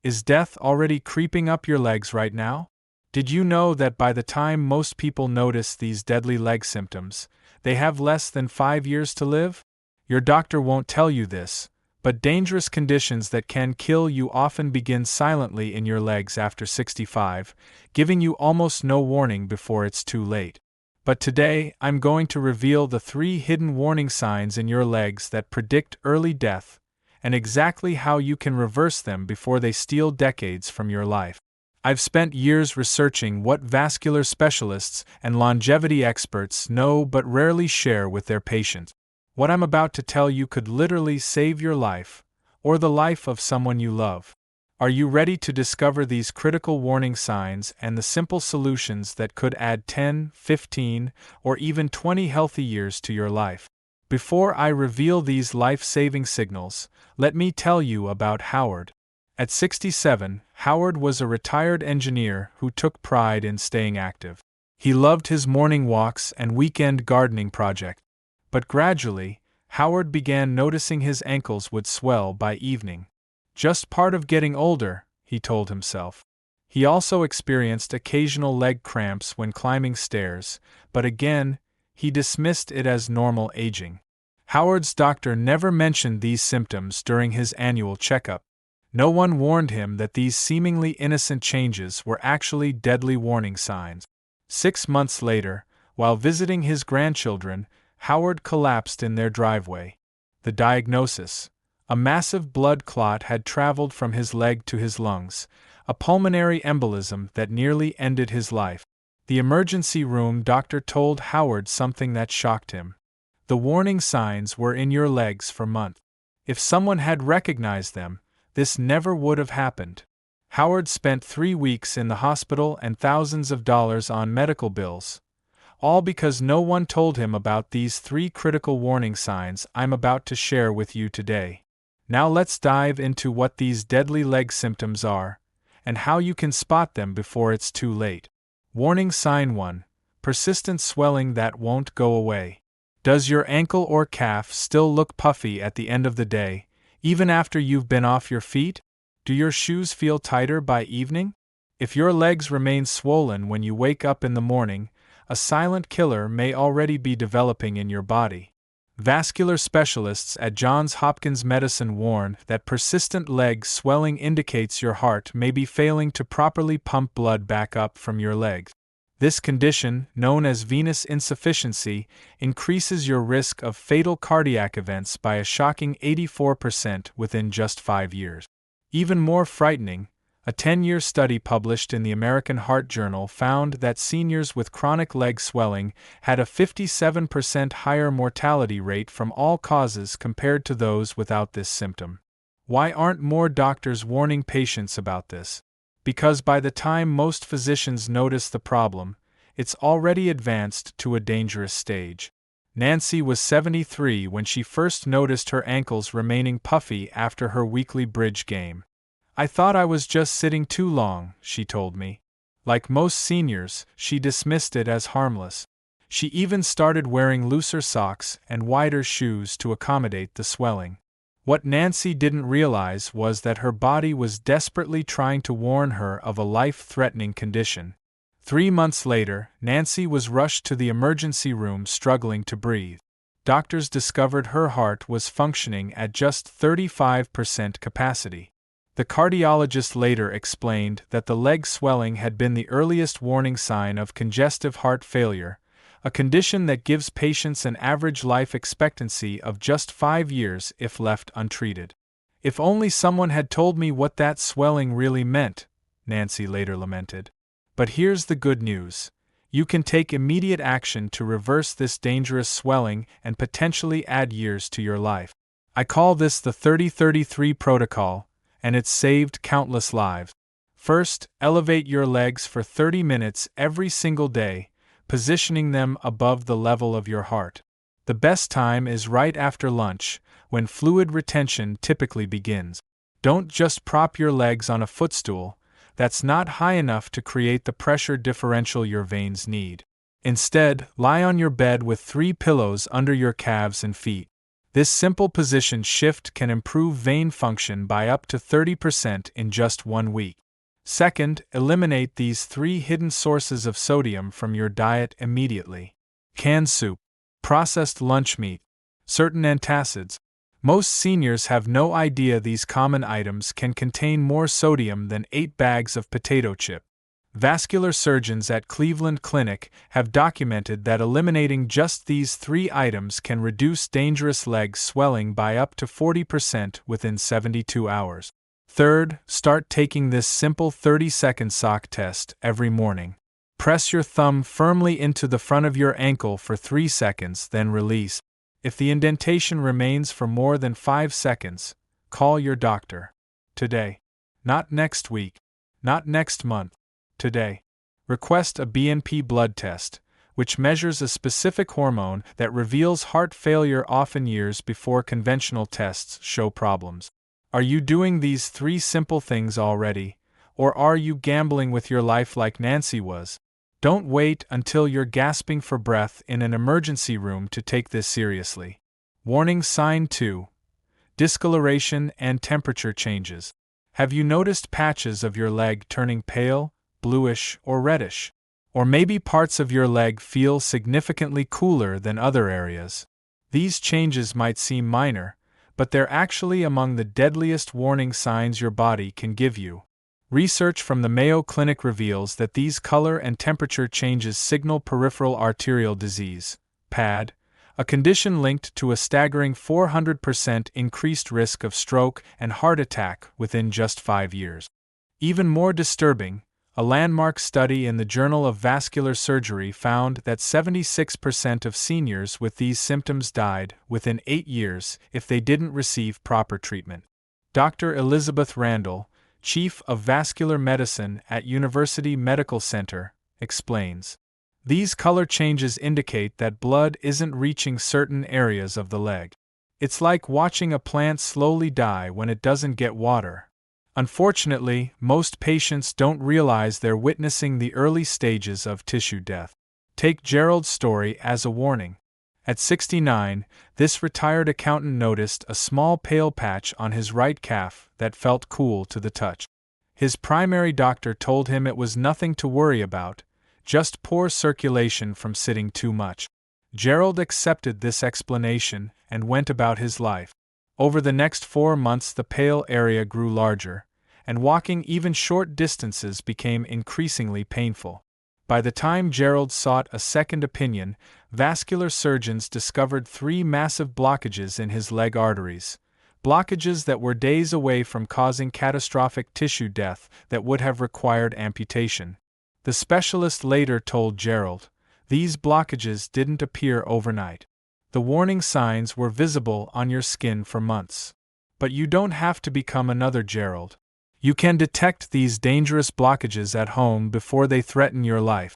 Is death already creeping up your legs right now? Did you know that by the time most people notice these deadly leg symptoms, they have less than 5 years to live? Your doctor won't tell you this, but dangerous conditions that can kill you often begin silently in your legs after 65, giving you almost no warning before it's too late. But today, I'm going to reveal the 3 hidden warning signs in your legs that predict early death, and exactly how you can reverse them before they steal decades from your life. I've spent years researching what vascular specialists and longevity experts know but rarely share with their patients. What I'm about to tell you could literally save your life, or the life of someone you love. Are you ready to discover these critical warning signs and the simple solutions that could add 10, 15, or even 20 healthy years to your life? Before I reveal these life-saving signals, let me tell you about Howard. At 67, Howard was a retired engineer who took pride in staying active. He loved his morning walks and weekend gardening projects. But gradually, Howard began noticing his ankles would swell by evening. Just part of getting older, he told himself. He also experienced occasional leg cramps when climbing stairs, but again, he dismissed it as normal aging. Howard's doctor never mentioned these symptoms during his annual checkup. No one warned him that these seemingly innocent changes were actually deadly warning signs. 6 months later, while visiting his grandchildren, Howard collapsed in their driveway. The diagnosis: a massive blood clot had traveled from his leg to his lungs, a pulmonary embolism that nearly ended his life. The emergency room doctor told Howard something that shocked him. The warning signs were in your legs for months. If someone had recognized them, this never would have happened. Howard spent 3 weeks in the hospital and thousands of dollars on medical bills, all because no one told him about these 3 critical warning signs I'm about to share with you today. Now let's dive into what these deadly leg symptoms are, and how you can spot them before it's too late. Warning sign 1: persistent swelling that won't go away. Does your ankle or calf still look puffy at the end of the day, even after you've been off your feet? Do your shoes feel tighter by evening? If your legs remain swollen when you wake up in the morning, a silent killer may already be developing in your body. Vascular specialists at Johns Hopkins Medicine warn that persistent leg swelling indicates your heart may be failing to properly pump blood back up from your legs. This condition, known as venous insufficiency, increases your risk of fatal cardiac events by a shocking 84% within just 5 years. Even more frightening, a 10-year study published in the American Heart Journal found that seniors with chronic leg swelling had a 57% higher mortality rate from all causes compared to those without this symptom. Why aren't more doctors warning patients about this? Because by the time most physicians notice the problem, it's already advanced to a dangerous stage. Nancy was 73 when she first noticed her ankles remaining puffy after her weekly bridge game. "I thought I was just sitting too long," she told me. Like most seniors, she dismissed it as harmless. She even started wearing looser socks and wider shoes to accommodate the swelling. What Nancy didn't realize was that her body was desperately trying to warn her of a life-threatening condition. 3 months later, Nancy was rushed to the emergency room struggling to breathe. Doctors discovered her heart was functioning at just 35% capacity. The cardiologist later explained that the leg swelling had been the earliest warning sign of congestive heart failure, a condition that gives patients an average life expectancy of just 5 years if left untreated. "If only someone had told me what that swelling really meant," Nancy later lamented. But here's the good news. You can take immediate action to reverse this dangerous swelling and potentially add years to your life. I call this the 30-33 protocol, and it's saved countless lives. First, elevate your legs for 30 minutes every single day, positioning them above the level of your heart. The best time is right after lunch, when fluid retention typically begins. Don't just prop your legs on a footstool. That's not high enough to create the pressure differential your veins need. Instead, lie on your bed with 3 pillows under your calves and feet. This simple position shift can improve vein function by up to 30% in just 1 week. Second, eliminate these 3 hidden sources of sodium from your diet immediately. Canned soup, processed lunch meat, certain antacids. Most seniors have no idea these common items can contain more sodium than 8 bags of potato chip. Vascular surgeons at Cleveland Clinic have documented that eliminating just these 3 items can reduce dangerous leg swelling by up to 40% within 72 hours. Third, start taking this simple 30-second sock test every morning. Press your thumb firmly into the front of your ankle for 3 seconds, then release. If the indentation remains for more than 5 seconds, call your doctor. Today. Not next week. Not next month. Today. Request a BNP blood test, which measures a specific hormone that reveals heart failure often years before conventional tests show problems. Are you doing these 3 simple things already, or are you gambling with your life like Nancy was? Don't wait until you're gasping for breath in an emergency room to take this seriously. Warning sign 2. Discoloration and temperature changes. Have you noticed patches of your leg turning pale, bluish, or reddish? Or maybe parts of your leg feel significantly cooler than other areas. These changes might seem minor, but they're actually among the deadliest warning signs your body can give you. Research from the Mayo Clinic reveals that these color and temperature changes signal peripheral arterial disease, PAD, a condition linked to a staggering 400% increased risk of stroke and heart attack within just 5 years. Even more disturbing, a landmark study in the Journal of Vascular Surgery found that 76% of seniors with these symptoms died within 8 years if they didn't receive proper treatment. Dr. Elizabeth Randall, Chief of Vascular Medicine at University Medical Center, explains. These color changes indicate that blood isn't reaching certain areas of the leg. It's like watching a plant slowly die when it doesn't get water. Unfortunately, most patients don't realize they're witnessing the early stages of tissue death. Take Gerald's story as a warning. At 69, this retired accountant noticed a small pale patch on his right calf that felt cool to the touch. His primary doctor told him it was nothing to worry about, just poor circulation from sitting too much. Gerald accepted this explanation and went about his life. Over the next 4 months, the pale area grew larger, and walking even short distances became increasingly painful. By the time Gerald sought a second opinion, vascular surgeons discovered 3 massive blockages in his leg arteries, blockages that were days away from causing catastrophic tissue death that would have required amputation. The specialist later told Gerald, these blockages didn't appear overnight. The warning signs were visible on your skin for months. But you don't have to become another Gerald. You can detect these dangerous blockages at home before they threaten your life.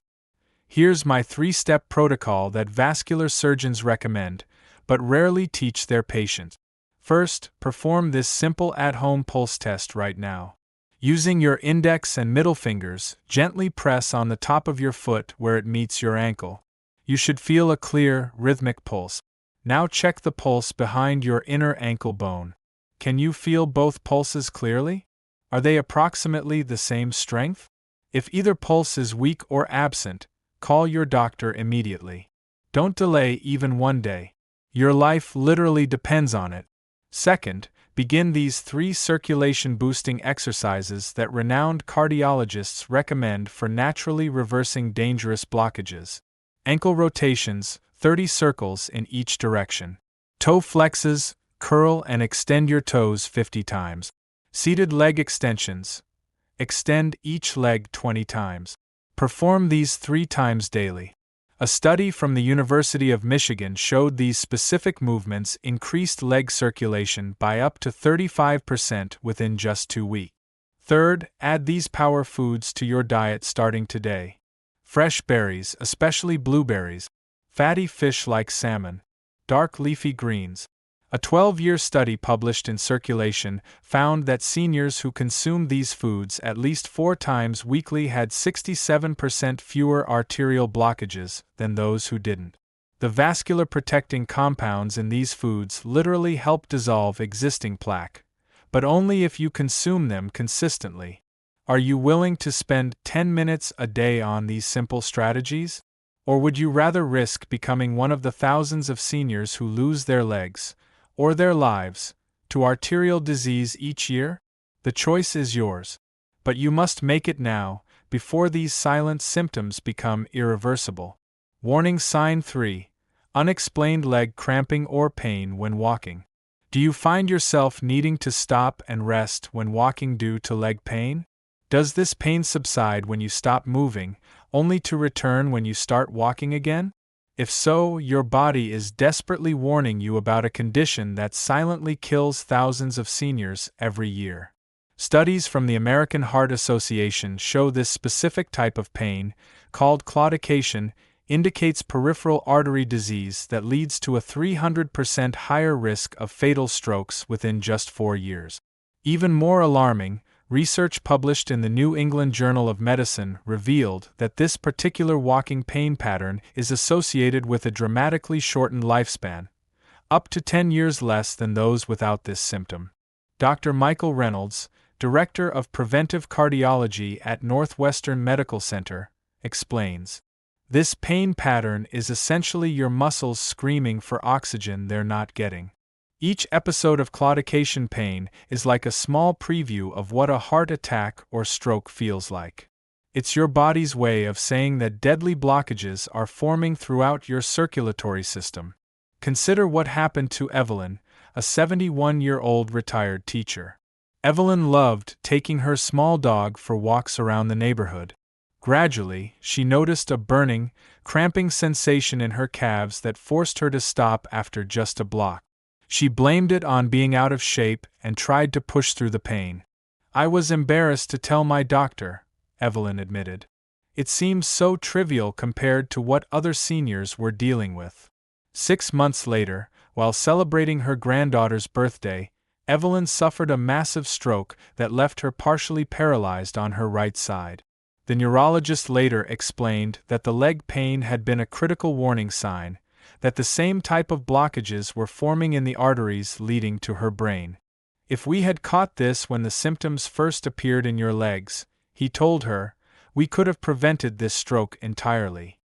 Here's my 3-step protocol that vascular surgeons recommend, but rarely teach their patients. First, perform this simple at-home pulse test right now. Using your index and middle fingers, gently press on the top of your foot where it meets your ankle. You should feel a clear, rhythmic pulse. Now check the pulse behind your inner ankle bone. Can you feel both pulses clearly? Are they approximately the same strength? If either pulse is weak or absent, call your doctor immediately. Don't delay even 1 day. Your life literally depends on it. Second, begin these 3 circulation-boosting exercises that renowned cardiologists recommend for naturally reversing dangerous blockages. Ankle rotations, 30 circles in each direction. Toe flexes, curl and extend your toes 50 times. Seated leg extensions. Extend each leg 20 times. Perform these 3 times daily. A study from the University of Michigan showed these specific movements increased leg circulation by up to 35% within just 2 weeks. Third, add these power foods to your diet starting today. Fresh berries, especially blueberries, fatty fish like salmon, dark leafy greens. A 12-year study published in Circulation found that seniors who consumed these foods at least 4 times weekly had 67% fewer arterial blockages than those who didn't. The vascular protecting compounds in these foods literally help dissolve existing plaque, but only if you consume them consistently. Are you willing to spend 10 minutes a day on these simple strategies? Or would you rather risk becoming one of the thousands of seniors who lose their legs, or their lives, to arterial disease each year? The choice is yours. But you must make it now, before these silent symptoms become irreversible. Warning sign 3. Unexplained leg cramping or pain when walking. Do you find yourself needing to stop and rest when walking due to leg pain? Does this pain subside when you stop moving, only to return when you start walking again? If so, your body is desperately warning you about a condition that silently kills thousands of seniors every year. Studies from the American Heart Association show this specific type of pain, called claudication, indicates peripheral artery disease that leads to a 300% higher risk of fatal strokes within just 4 years. Even more alarming, research published in the New England Journal of Medicine revealed that this particular walking pain pattern is associated with a dramatically shortened lifespan, up to 10 years less than those without this symptom. Dr. Michael Reynolds, Director of Preventive Cardiology at Northwestern Medical Center, explains. This pain pattern is essentially your muscles screaming for oxygen they're not getting. Each episode of claudication pain is like a small preview of what a heart attack or stroke feels like. It's your body's way of saying that deadly blockages are forming throughout your circulatory system. Consider what happened to Evelyn, a 71-year-old retired teacher. Evelyn loved taking her small dog for walks around the neighborhood. Gradually, she noticed a burning, cramping sensation in her calves that forced her to stop after just a block. She blamed it on being out of shape and tried to push through the pain. "I was embarrassed to tell my doctor," Evelyn admitted. "It seems so trivial compared to what other seniors were dealing with." 6 months later, while celebrating her granddaughter's birthday, Evelyn suffered a massive stroke that left her partially paralyzed on her right side. The neurologist later explained that the leg pain had been a critical warning sign, that the same type of blockages were forming in the arteries leading to her brain. "If we had caught this when the symptoms first appeared in your legs," he told her, "we could have prevented this stroke entirely."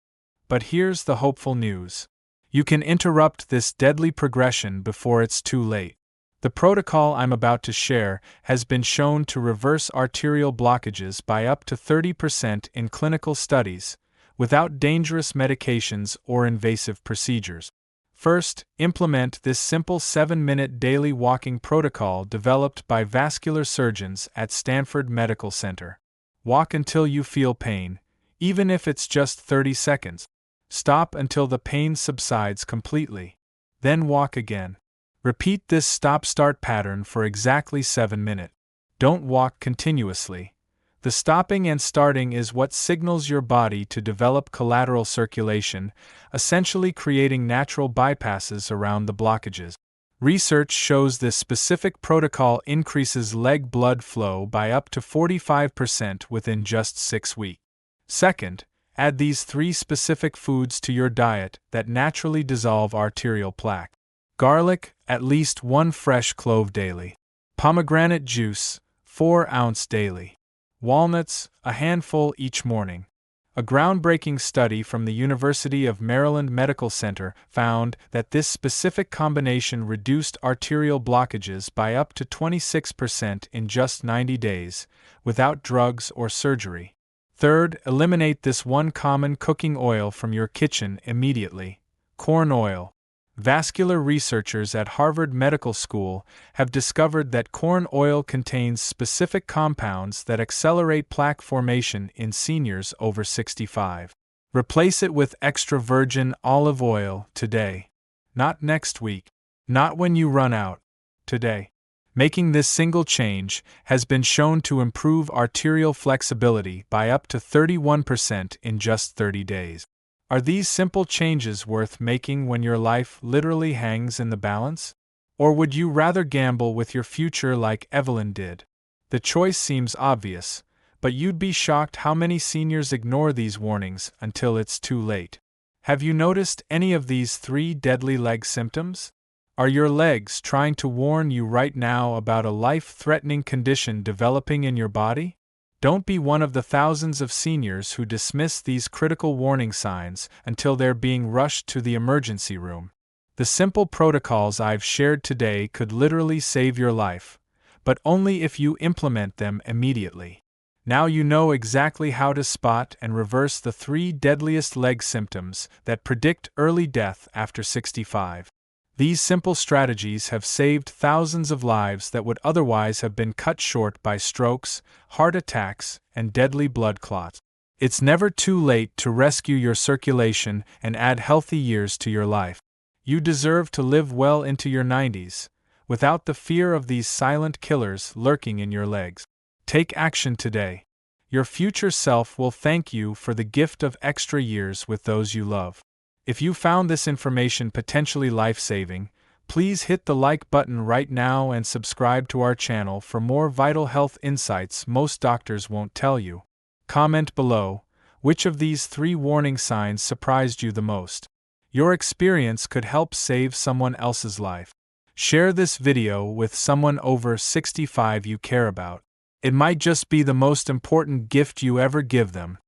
But here's the hopeful news. You can interrupt this deadly progression before it's too late. The protocol I'm about to share has been shown to reverse arterial blockages by up to 30% in clinical studies, without dangerous medications or invasive procedures. First, implement this simple 7-minute daily walking protocol developed by vascular surgeons at Stanford Medical Center. Walk until you feel pain, even if it's just 30 seconds. Stop until the pain subsides completely. Then walk again. Repeat this stop-start pattern for exactly 7 minutes. Don't walk continuously. The stopping and starting is what signals your body to develop collateral circulation, essentially creating natural bypasses around the blockages. Research shows this specific protocol increases leg blood flow by up to 45% within just 6 weeks. Second, add these 3 specific foods to your diet that naturally dissolve arterial plaque. Garlic, at least 1 fresh clove daily. Pomegranate juice, 4 ounces daily. Walnuts, a handful each morning. A groundbreaking study from the University of Maryland Medical Center found that this specific combination reduced arterial blockages by up to 26% in just 90 days, without drugs or surgery. Third, eliminate this one common cooking oil from your kitchen immediately: corn oil. Vascular researchers at Harvard Medical School have discovered that corn oil contains specific compounds that accelerate plaque formation in seniors over 65. Replace it with extra virgin olive oil today. Not next week. Not when you run out. Today. Making this single change has been shown to improve arterial flexibility by up to 31% in just 30 days. Are these simple changes worth making when your life literally hangs in the balance? Or would you rather gamble with your future like Evelyn did? The choice seems obvious, but you'd be shocked how many seniors ignore these warnings until it's too late. Have you noticed any of these 3 deadly leg symptoms? Are your legs trying to warn you right now about a life-threatening condition developing in your body? Don't be one of the thousands of seniors who dismiss these critical warning signs until they're being rushed to the emergency room. The simple protocols I've shared today could literally save your life, but only if you implement them immediately. Now you know exactly how to spot and reverse the 3 deadliest leg symptoms that predict early death after 65. These simple strategies have saved thousands of lives that would otherwise have been cut short by strokes, heart attacks, and deadly blood clots. It's never too late to rescue your circulation and add healthy years to your life. You deserve to live well into your 90s, without the fear of these silent killers lurking in your legs. Take action today. Your future self will thank you for the gift of extra years with those you love. If you found this information potentially life-saving, please hit the like button right now and subscribe to our channel for more vital health insights most doctors won't tell you. Comment below, which of these 3 warning signs surprised you the most? Your experience could help save someone else's life. Share this video with someone over 65 you care about. It might just be the most important gift you ever give them.